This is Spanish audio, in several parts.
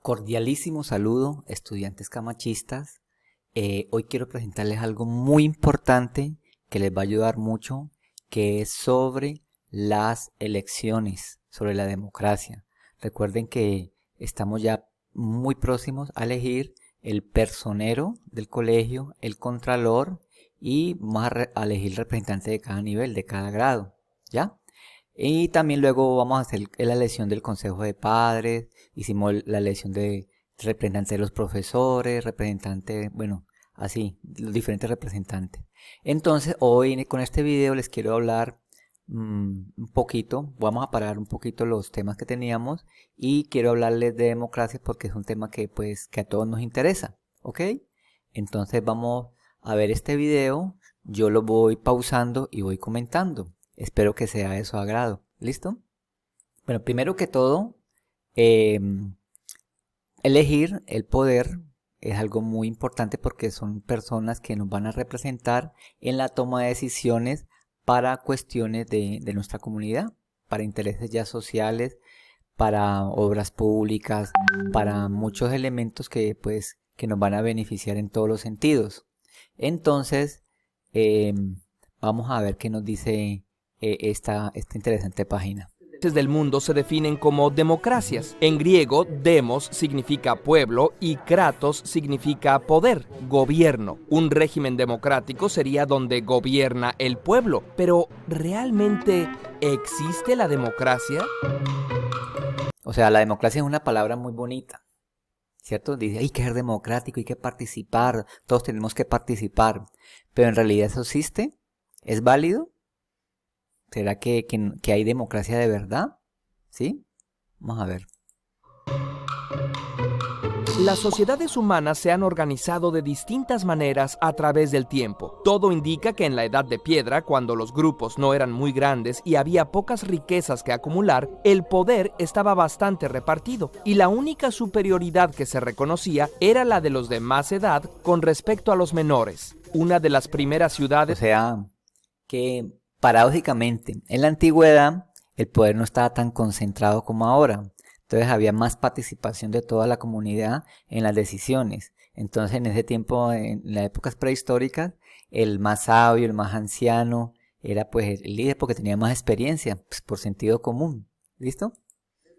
Cordialísimo saludo, estudiantes camachistas. Hoy quiero presentarles algo muy importante que les va a ayudar mucho, que es sobre las elecciones, sobre la democracia. Recuerden que estamos ya muy próximos a elegir el personero del colegio, el contralor y vamos a elegir representantes de cada nivel, de cada grado, ¿ya? Y también luego vamos a hacer la elección del consejo de padres, hicimos la elección de representantes de los profesores, representantes, bueno, así, los diferentes representantes. Entonces, hoy con este video les quiero hablar un poquito, vamos a parar un poquito los temas que teníamos y quiero hablarles de democracia porque es un tema que que a todos nos interesa, ¿ok? Entonces vamos a ver este video, yo lo voy pausando y voy comentando. Espero que sea de su agrado. ¿Listo? Bueno, primero que todo, elegir el poder es algo muy importante porque son personas que nos van a representar en la toma de decisiones para cuestiones de nuestra comunidad, para intereses ya sociales, para obras públicas, para muchos elementos que nos van a beneficiar en todos los sentidos. Entonces, vamos a ver qué nos dice esta interesante página. Del mundo se definen como democracias. En griego, demos significa pueblo y kratos significa poder, gobierno. Un régimen democrático sería donde gobierna el pueblo. Pero, ¿realmente existe la democracia? O sea, la democracia es una palabra muy bonita, ¿cierto? Dice, hay que ser democrático, hay que participar, todos tenemos que participar. Pero en realidad eso existe, ¿es válido? ¿Será que hay democracia de verdad? ¿Sí? Vamos a ver. Las sociedades humanas se han organizado de distintas maneras a través del tiempo. Todo indica que en la Edad de Piedra, cuando los grupos no eran muy grandes y había pocas riquezas que acumular, el poder estaba bastante repartido y la única superioridad que se reconocía era la de los de más edad con respecto a los menores. Una de las primeras ciudades... O sea, que paradójicamente, en la antigüedad el poder no estaba tan concentrado como ahora. Entonces había más participación de toda la comunidad en las decisiones. Entonces en ese tiempo, en las épocas prehistóricas, el más sabio, el más anciano, era pues el líder porque tenía más experiencia, pues, por sentido común. ¿Listo?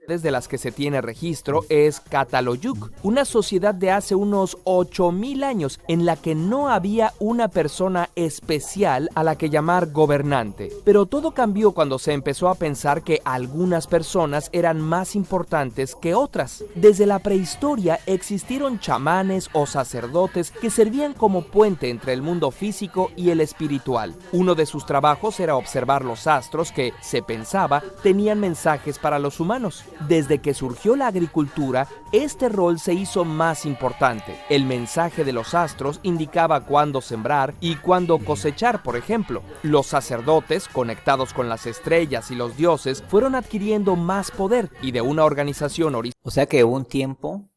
De las que se tiene registro es Cataloyuk, una sociedad de hace unos 8000 años en la que no había una persona especial a la que llamar gobernante. Pero todo cambió cuando se empezó a pensar que algunas personas eran más importantes que otras. Desde la prehistoria existieron chamanes o sacerdotes que servían como puente entre el mundo físico y el espiritual. Uno de sus trabajos era observar los astros que, se pensaba, tenían mensajes para los humanos. Desde que surgió la agricultura, este rol se hizo más importante. El mensaje de los astros indicaba cuándo sembrar y cuándo cosechar, por ejemplo. Los sacerdotes, conectados con las estrellas y los dioses, fueron adquiriendo más poder y de una organización horizontal. O sea que hubo un tiempo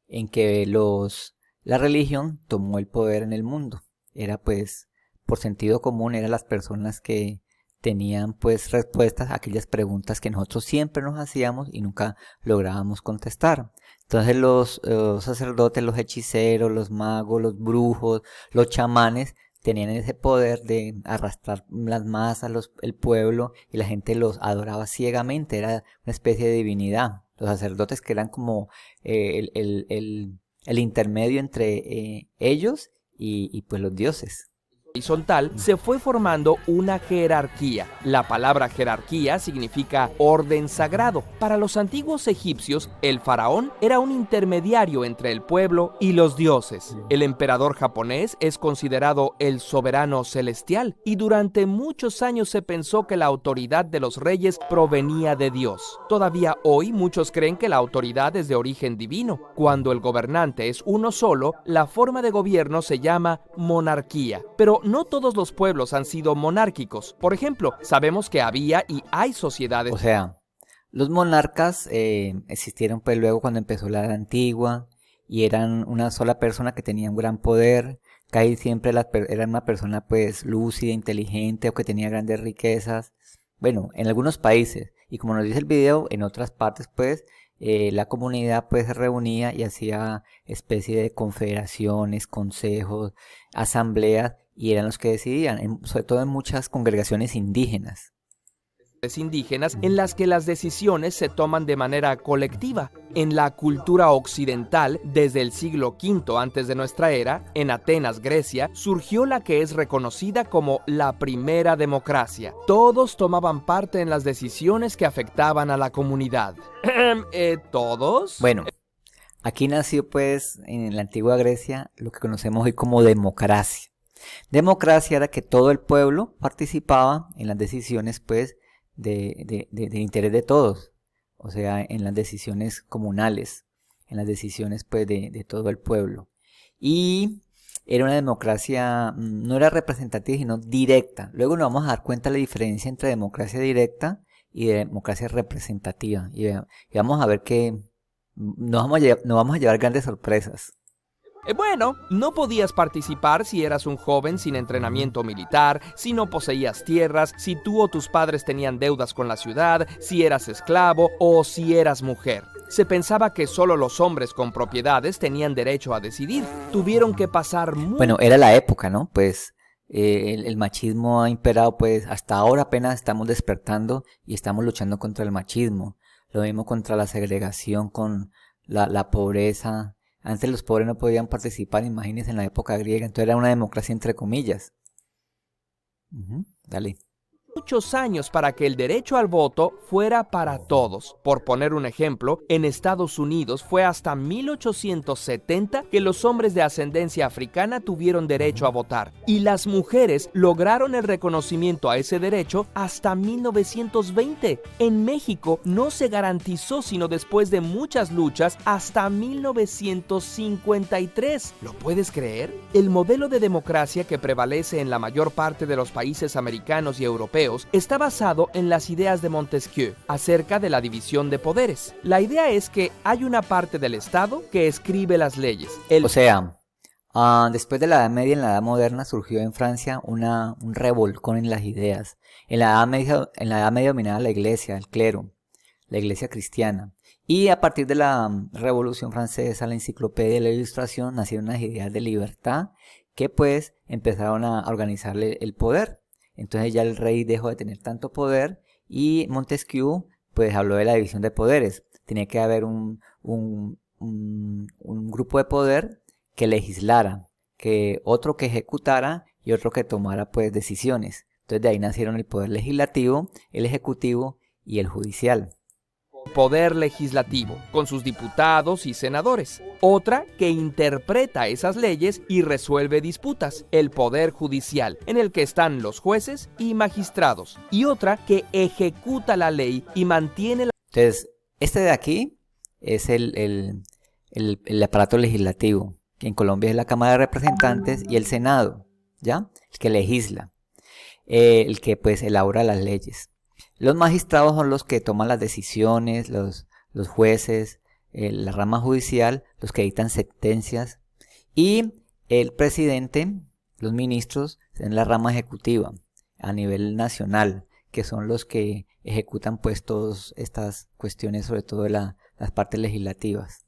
en que la religión tomó el poder en el mundo. Era pues, por sentido común, eran las personas que tenían pues respuestas a aquellas preguntas que nosotros siempre nos hacíamos y nunca lográbamos contestar. Entonces los sacerdotes, los hechiceros, los magos, los brujos, los chamanes tenían ese poder de arrastrar las masas, el pueblo, y la gente los adoraba ciegamente, era una especie de divinidad. Los sacerdotes que eran como el intermedio entre ellos y pues los dioses. Horizontal, se fue formando una jerarquía. La palabra jerarquía significa orden sagrado. Para los antiguos egipcios, el faraón era un intermediario entre el pueblo y los dioses. El emperador japonés es considerado el soberano celestial y durante muchos años se pensó que la autoridad de los reyes provenía de Dios. Todavía hoy muchos creen que la autoridad es de origen divino. Cuando el gobernante es uno solo, la forma de gobierno se llama monarquía. Pero no todos los pueblos han sido monárquicos. Por ejemplo, sabemos que había y hay sociedades... O sea, los monarcas existieron pues luego cuando empezó la Edad Antigua y eran una sola persona que tenía un gran poder. Casi siempre era una persona pues lúcida, inteligente o que tenía grandes riquezas. Bueno, en algunos países, y como nos dice el video, en otras partes pues la comunidad pues se reunía y hacía especie de confederaciones, consejos, asambleas y eran los que decidían, sobre todo en muchas congregaciones indígenas. Indígenas en las que las decisiones se toman de manera colectiva. En la cultura occidental, desde el siglo V antes de nuestra era, en Atenas, Grecia, surgió la que es reconocida como la primera democracia. Todos tomaban parte en las decisiones que afectaban a la comunidad. ¿Todos? Bueno, aquí nació pues en la antigua Grecia lo que conocemos hoy como democracia. Democracia era que todo el pueblo participaba en las decisiones pues de interés de todos, o sea, en las decisiones comunales, en las decisiones pues de todo el pueblo. Y era una democracia, no era representativa, sino directa. Luego nos vamos a dar cuenta de la diferencia entre democracia directa y democracia representativa. Y vamos a ver que nos vamos a llevar grandes sorpresas. Bueno, no podías participar si eras un joven sin entrenamiento militar, si no poseías tierras, si tú o tus padres tenían deudas con la ciudad, si eras esclavo o si eras mujer. Se pensaba que solo los hombres con propiedades tenían derecho a decidir. Tuvieron que pasar Bueno, era la época, ¿no? Pues el machismo ha imperado, pues hasta ahora apenas estamos despertando y estamos luchando contra el machismo. Lo mismo contra la segregación, con la pobreza. Antes los pobres no podían participar, imagínense en la época griega, entonces era una democracia entre comillas. Dale. Muchos años para que el derecho al voto fuera para todos. Por poner un ejemplo, en Estados Unidos fue hasta 1870 que los hombres de ascendencia africana tuvieron derecho a votar, y las mujeres lograron el reconocimiento a ese derecho hasta 1920. En México no se garantizó sino después de muchas luchas hasta 1953. ¿Lo puedes creer? El modelo de democracia que prevalece en la mayor parte de los países americanos y europeos está basado en las ideas de Montesquieu acerca de la división de poderes. La idea es que hay una parte del Estado que escribe las leyes. O sea, después de la Edad Media, en la Edad Moderna, surgió en Francia un revolcón en las ideas. En la Edad Media dominaba la iglesia, el clero, la iglesia cristiana. Y a partir de la Revolución Francesa, la enciclopedia y la ilustración, nacieron unas ideas de libertad que pues empezaron a organizarle el poder. Entonces ya el rey dejó de tener tanto poder y Montesquieu pues habló de la división de poderes. Tenía que haber un grupo de poder que legislara, que otro que ejecutara y otro que tomara pues decisiones. Entonces de ahí nacieron el poder legislativo, el ejecutivo y el judicial. Poder legislativo, con sus diputados y senadores. Otra que interpreta esas leyes y resuelve disputas, el poder judicial, en el que están los jueces y magistrados. Y otra que ejecuta la ley y mantiene la... Entonces, este de aquí es el aparato legislativo, que en Colombia es la Cámara de Representantes y el Senado, ¿ya? El que legisla, el que pues elabora las leyes. Los magistrados son los que toman las decisiones, los jueces, la rama judicial, los que dictan sentencias, y el presidente, los ministros, en la rama ejecutiva a nivel nacional, que son los que ejecutan pues todas estas cuestiones, sobre todo de las partes legislativas.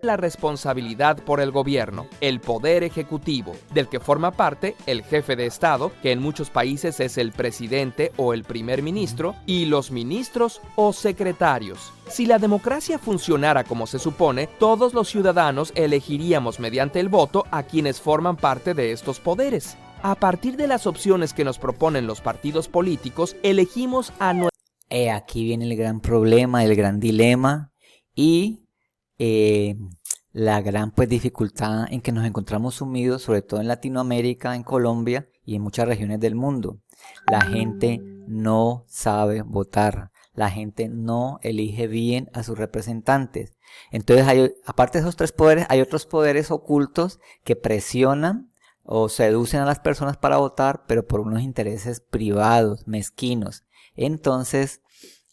La responsabilidad por el gobierno, el poder ejecutivo, del que forma parte el jefe de Estado, que en muchos países es el presidente o el primer ministro, y los ministros o secretarios. Si la democracia funcionara como se supone, todos los ciudadanos elegiríamos mediante el voto a quienes forman parte de estos poderes. A partir de las opciones que nos proponen los partidos políticos, elegimos a nuestro... Aquí viene el gran problema, el gran dilema y la gran pues dificultad en que nos encontramos sumidos, sobre todo en Latinoamérica, en Colombia y en muchas regiones del mundo. La gente no sabe votar, la gente no elige bien a sus representantes. Entonces, aparte de esos tres poderes, hay otros poderes ocultos que presionan o seducen a las personas para votar, pero por unos intereses privados, mezquinos. Entonces,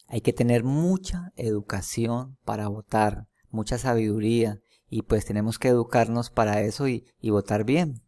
hay que tener mucha educación para votar, mucha sabiduría, y pues tenemos que educarnos para eso y votar bien.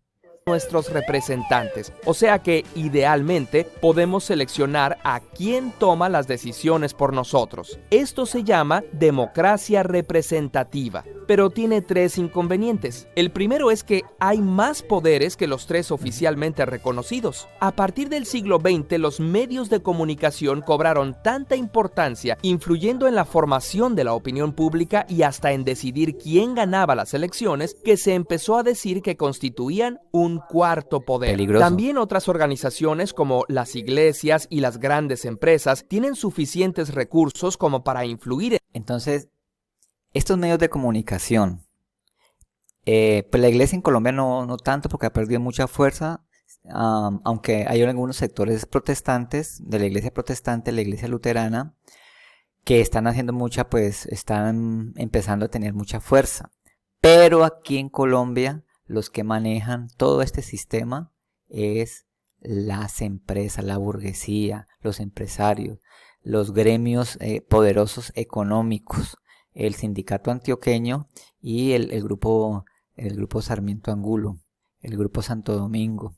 nuestros representantes. O sea que, idealmente, podemos seleccionar a quién toma las decisiones por nosotros. Esto se llama democracia representativa, pero tiene 3 inconvenientes. El primero es que hay más poderes que los 3 oficialmente reconocidos. A partir del siglo XX, los medios de comunicación cobraron tanta importancia, influyendo en la formación de la opinión pública y hasta en decidir quién ganaba las elecciones, que se empezó a decir que constituían un cuarto poder. Peligroso. También otras organizaciones como las iglesias y las grandes empresas tienen suficientes recursos como para influir. Entonces, estos medios de comunicación, pues la iglesia en Colombia no tanto porque ha perdido mucha fuerza, aunque hay algunos sectores protestantes, de la iglesia protestante, la iglesia luterana, que están haciendo pues están empezando a tener mucha fuerza. Pero aquí en Colombia, los que manejan todo este sistema es las empresas, la burguesía, los empresarios, los gremios poderosos económicos, el sindicato antioqueño y el grupo Sarmiento Angulo, el grupo Santo Domingo.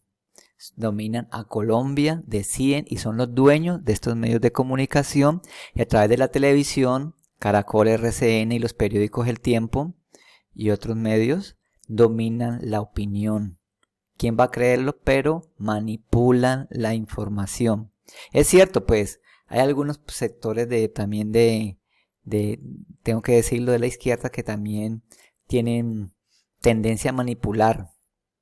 Dominan a Colombia, deciden y son los dueños de estos medios de comunicación, y a través de la televisión, Caracol, RCN y los periódicos El Tiempo y otros medios dominan la opinión. ¿Quién va a creerlo? Pero manipulan la información. Es cierto, pues, hay algunos sectores también tengo que decirlo, de la izquierda que también tienen tendencia a manipular,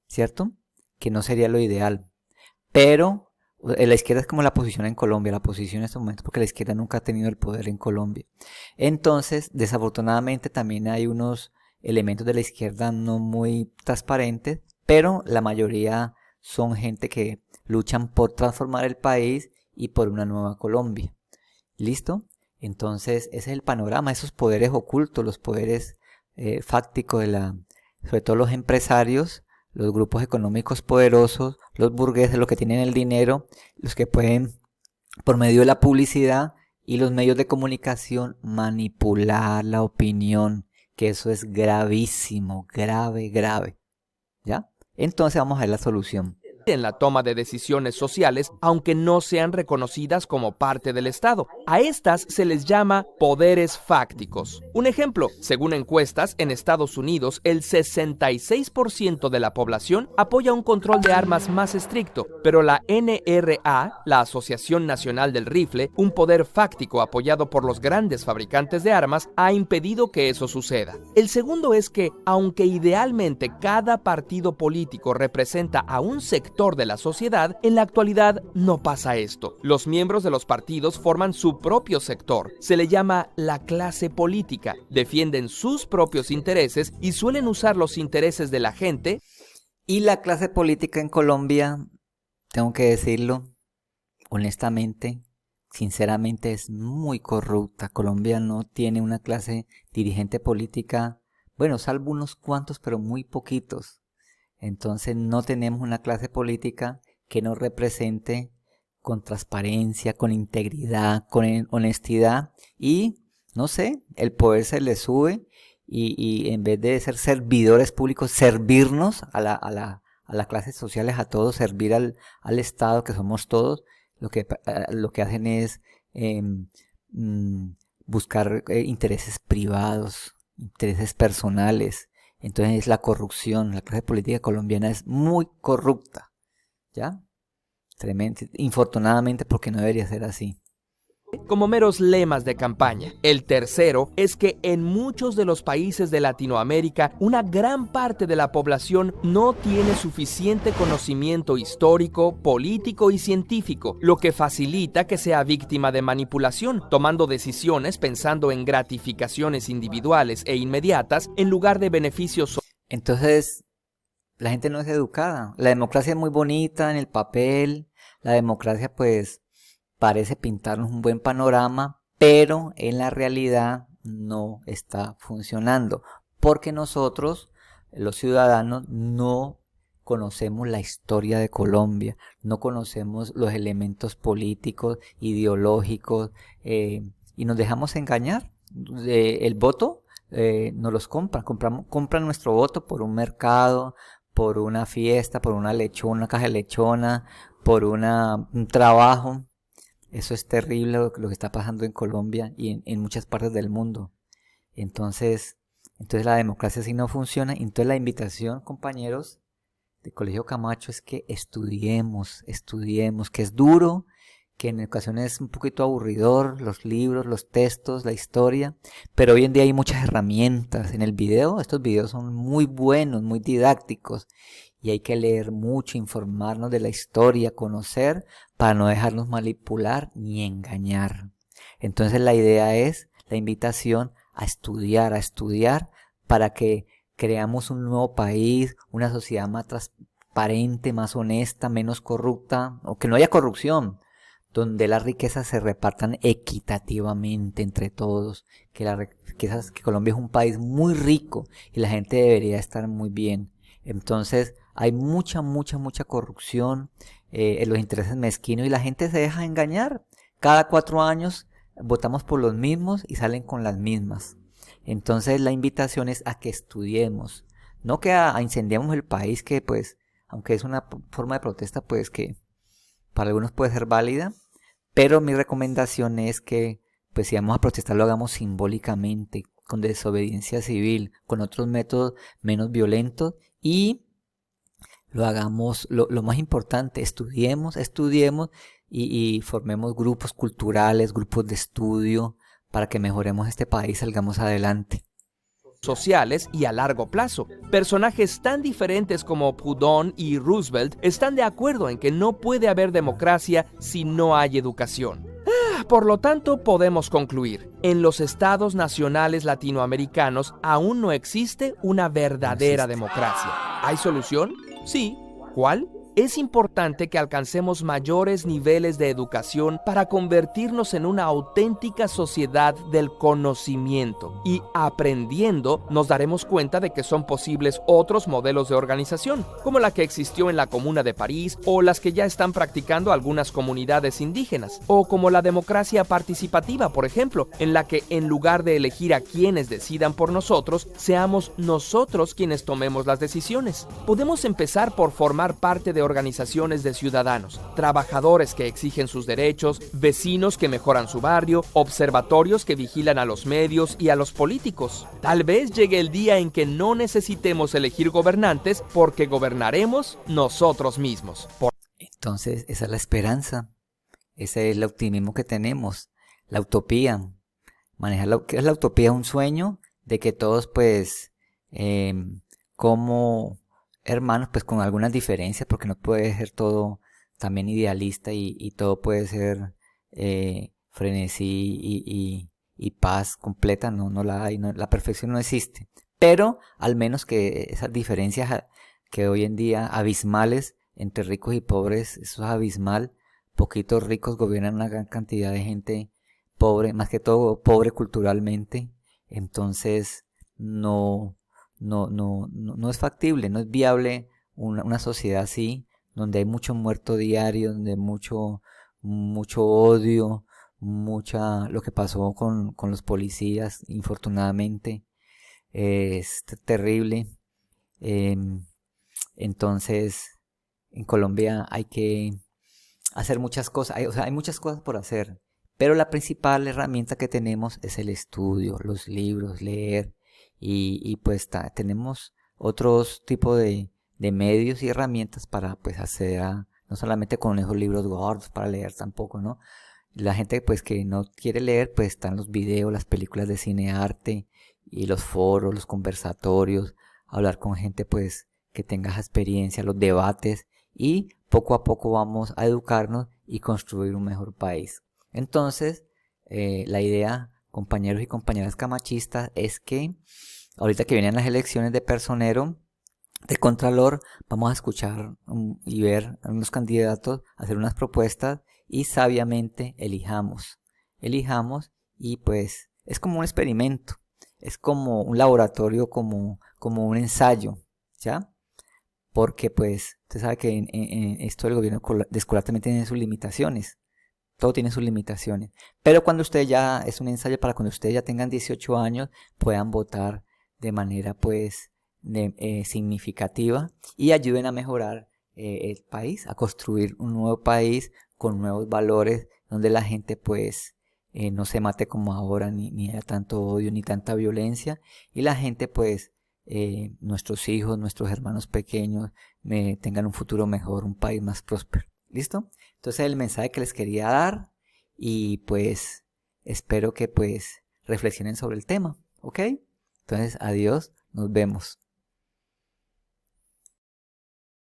¿cierto? Que no sería lo ideal. Pero la izquierda es como la posición en Colombia, la posición en este momento, porque la izquierda nunca ha tenido el poder en Colombia. Entonces, desafortunadamente también hay unos elementos de la izquierda no muy transparentes, pero la mayoría son gente que luchan por transformar el país y por una nueva Colombia. ¿Listo? Entonces, ese es el panorama, esos poderes ocultos, los poderes fácticos sobre todo los empresarios, los grupos económicos poderosos, los burgueses, los que tienen el dinero, los que pueden, por medio de la publicidad y los medios de comunicación, manipular la opinión, que eso es gravísimo, grave. ¿Ya? Entonces vamos a ver la solución. En la toma de decisiones sociales, aunque no sean reconocidas como parte del Estado. A estas se les llama poderes fácticos. Un ejemplo, según encuestas, en Estados Unidos, el 66% de la población apoya un control de armas más estricto, pero la NRA, la Asociación Nacional del Rifle, un poder fáctico apoyado por los grandes fabricantes de armas, ha impedido que eso suceda. El segundo es que, aunque idealmente cada partido político representa a un sector de la sociedad, en la actualidad no pasa esto. Los miembros de los partidos forman su propio sector. Se le llama la clase política. Defienden sus propios intereses y suelen usar los intereses de la gente. Y la clase política en Colombia, tengo que decirlo, honestamente, sinceramente es muy corrupta. Colombia no tiene una clase dirigente política, bueno, salvo unos cuantos, pero muy poquitos. Entonces no tenemos una clase política que nos represente con transparencia, con integridad, con honestidad y, no sé, el poder se le sube y en vez de ser servidores públicos, servirnos a las clases sociales, a todos, servir al Estado que somos todos, lo que hacen es buscar intereses privados, intereses personales. Entonces la corrupción, la clase política colombiana es muy corrupta, ¿ya? Tremendo, infortunadamente, porque no debería ser así. Como meros lemas de campaña. El tercero es que en muchos de los países de Latinoamérica, una gran parte de la población no tiene suficiente conocimiento histórico, político y científico, lo que facilita que sea víctima de manipulación, tomando decisiones pensando en gratificaciones individuales e inmediatas en lugar de beneficios. Entonces, la gente no es educada. La democracia es muy bonita en el papel, la democracia pues parece pintarnos un buen panorama, pero en la realidad no está funcionando, porque nosotros, los ciudadanos, no conocemos la historia de Colombia, no conocemos los elementos políticos, ideológicos, y nos dejamos engañar. El voto nos los compran nuestro voto por un mercado, por una fiesta, por una lechona, una caja de lechona, por un trabajo. Eso es terrible lo que está pasando en Colombia y en muchas partes del mundo. Entonces, entonces la democracia así no funciona. Entonces la invitación, compañeros de Colegio Camacho, es que estudiemos, que es duro, que en ocasiones es un poquito aburridor, los libros, los textos, la historia, pero hoy en día hay muchas herramientas. En el video, estos videos son muy buenos, muy didácticos, y hay que leer mucho, informarnos de la historia, conocer, para no dejarnos manipular ni engañar. Entonces la idea es, la invitación a estudiar para que creamos un nuevo país, una sociedad más transparente, más honesta, menos corrupta, o que no haya corrupción, donde las riquezas se repartan equitativamente entre todos, que las riquezas, que Colombia es un país muy rico y la gente debería estar muy bien. Entonces hay mucha corrupción, los intereses mezquinos y la gente se deja engañar. Cada 4 años votamos por los mismos y salen con las mismas. Entonces la invitación es a que estudiemos, no que a incendiemos el país, que pues, aunque es una forma de protesta, pues que para algunos puede ser válida, pero mi recomendación es que, pues si vamos a protestar, lo hagamos simbólicamente, con desobediencia civil, con otros métodos menos violentos, y lo hagamos, lo más importante, estudiemos y formemos grupos culturales, grupos de estudio, para que mejoremos este país, salgamos adelante. Sociales y a largo plazo. Personajes tan diferentes como Proudhon y Roosevelt están de acuerdo en que no puede haber democracia si no hay educación. Por lo tanto, podemos concluir, en los estados nacionales latinoamericanos aún no existe una verdadera democracia. ¿Hay solución? Sí. ¿Cuál? Es importante que alcancemos mayores niveles de educación para convertirnos en una auténtica sociedad del conocimiento. Y aprendiendo, nos daremos cuenta de que son posibles otros modelos de organización, como la que existió en la Comuna de París o las que ya están practicando algunas comunidades indígenas, o como la democracia participativa, por ejemplo, en la que en lugar de elegir a quienes decidan por nosotros, seamos nosotros quienes tomemos las decisiones. Podemos empezar por formar parte de organizaciones de ciudadanos, trabajadores que exigen sus derechos, vecinos que mejoran su barrio, observatorios que vigilan a los medios y a los políticos. Tal vez llegue el día en que no necesitemos elegir gobernantes porque gobernaremos nosotros mismos. Entonces, esa es la esperanza, ese es el optimismo que tenemos, la utopía. ¿Qué es la utopía? Un sueño de que todos, pues, como hermanos, pues con algunas diferencias, porque no puede ser todo también idealista y todo puede ser frenesí y paz completa, no la hay, la perfección no existe, pero al menos que esas diferencias que hoy en día abismales entre ricos y pobres, eso es abismal, poquitos ricos gobiernan una gran cantidad de gente pobre, más que todo pobre culturalmente, entonces no es factible, no es viable una sociedad así, donde hay mucho muerto diario, donde hay mucho odio, lo que pasó con los policías, infortunadamente, es terrible. Entonces, en Colombia hay que hacer muchas cosas, hay muchas cosas por hacer, pero la principal herramienta que tenemos es el estudio, los libros, leer. Y pues tenemos otros tipos de medios y herramientas para pues acceder a, no solamente con esos libros gordos para leer tampoco, ¿no? La gente pues que no quiere leer, pues están los videos, las películas de cinearte y los foros, los conversatorios, hablar con gente pues que tenga esa experiencia, los debates, y poco a poco vamos a educarnos y construir un mejor país. Entonces, la idea, compañeros y compañeras camachistas, es que ahorita que vienen las elecciones de personero, de contralor, vamos a escuchar y ver a unos candidatos, hacer unas propuestas y sabiamente elijamos y pues es como un experimento, es como un laboratorio, como un ensayo, ¿ya? Porque pues usted sabe que en esto del gobierno escolar también tiene sus limitaciones. Todo tiene sus limitaciones. Pero cuando usted ya, es un ensayo para cuando ustedes ya tengan 18 años, puedan votar de manera pues significativa y ayuden a mejorar el país, a construir un nuevo país con nuevos valores, donde la gente pues no se mate como ahora, ni haya tanto odio, ni tanta violencia, y la gente pues, nuestros hijos, nuestros hermanos pequeños, tengan un futuro mejor, un país más próspero. ¿Listo? Entonces el mensaje que les quería dar, y pues espero que pues reflexionen sobre el tema, ¿ok? Entonces, adiós, nos vemos.